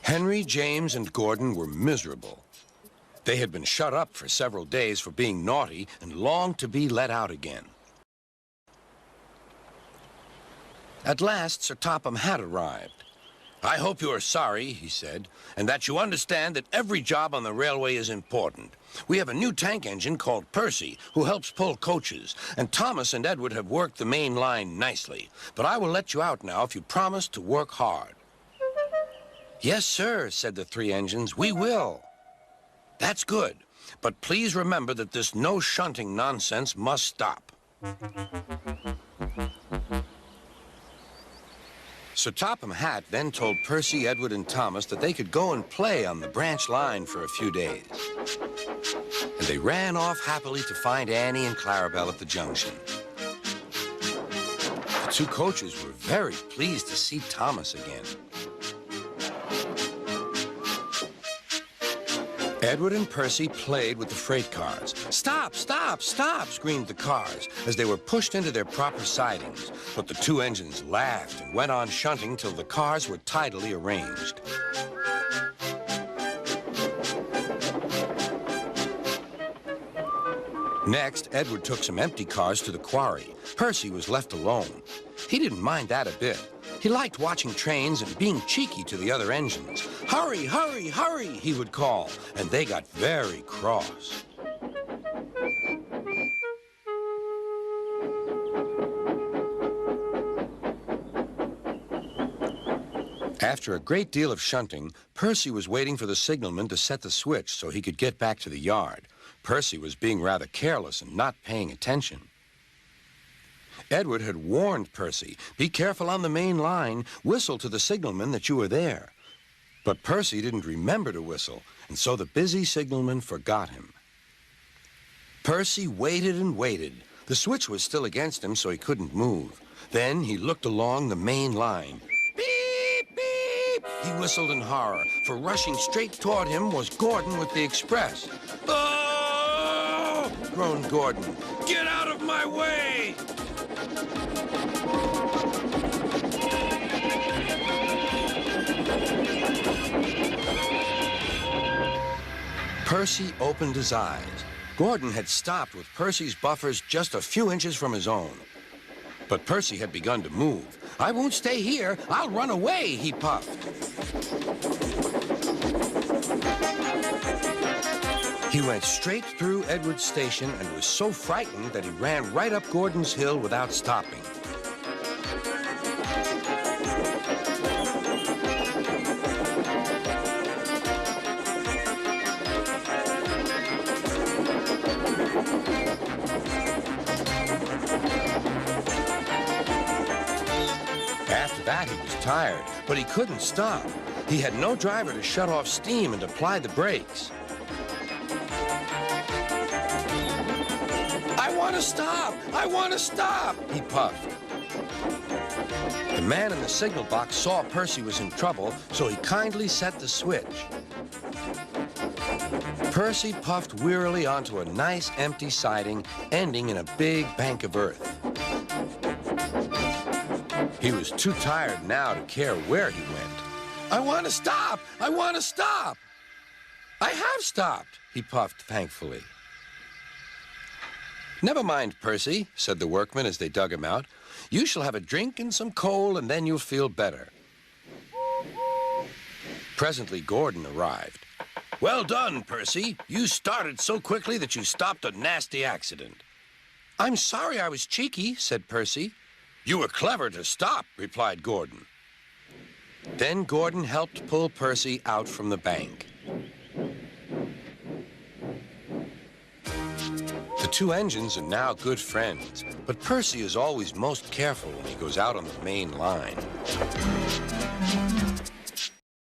Henry, James, and Gordon were miserable. They had been shut up for several days for being naughty and longed to be let out again. At last, Sir Topham Hatt arrived. "I hope you are sorry," he said, "and that you understand that every job on the railway is important. We have a new tank engine called Percy, who helps pull coaches, and Thomas and Edward have worked the main line nicely. But I will let you out now if you promise to work hard." "Yes, sir," said the three engines, "we will." "That's good, but please remember that this no shunting nonsense must stop." Sir Topham Hatt then told Percy, Edward, and Thomas that they could go and play on the branch line for a few days. And they ran off happily to find Annie and Clarabel at the junction. The two coaches were very pleased to see Thomas again. Edward and Percy played with the freight cars. "Stop, stop, stop," screamed the cars as they were pushed into their proper sidings. But the two engines laughed and went on shunting till the cars were tidily arranged. Next, Edward took some empty cars to the quarry. Percy was left alone. He didn't mind that a bit. He liked watching trains and being cheeky to the other engines. "Hurry, hurry, hurry," he would call, and they got very cross. After a great deal of shunting, Percy was waiting for the signalman to set the switch so he could get back to the yard. Percy was being rather careless and not paying attention. Edward had warned Percy, "Be careful on the main line. Whistle to the signalman that you are there." But Percy didn't remember to whistle, and so the busy signalman forgot him. Percy waited and waited. The switch was still against him, so he couldn't move. Then he looked along the main line. "Beep, beep!" He whistled in horror, for rushing straight toward him was Gordon with the express. "Oh!" groaned Gordon. "Get out of my way!" Percy opened his eyes. Gordon had stopped with Percy's buffers just a few inches from his own. But Percy had begun to move. "I won't stay here. I'll run away," he puffed. He went straight through Edward's station and was so frightened that he ran right up Gordon's hill without stopping. After that, he was tired, but he couldn't stop. He had no driver to shut off steam and apply the brakes. "I want to stop! I want to stop!" he puffed. The man in the signal box saw Percy was in trouble, so he kindly set the switch. Percy puffed wearily onto a nice empty siding, ending in a big bank of earth. He was too tired now to care where he went. "I want to stop! I want to stop!" "I have stopped," he puffed thankfully. "Never mind, Percy," said the workmen as they dug him out. "You shall have a drink and some coal, and then you'll feel better." Presently, Gordon arrived. "Well done, Percy. You started so quickly that you stopped a nasty accident." "I'm sorry I was cheeky," said Percy. "You were clever to stop," replied Gordon. Then Gordon helped pull Percy out from the bank. The two engines are now good friends, but Percy is always most careful when he goes out on the main line.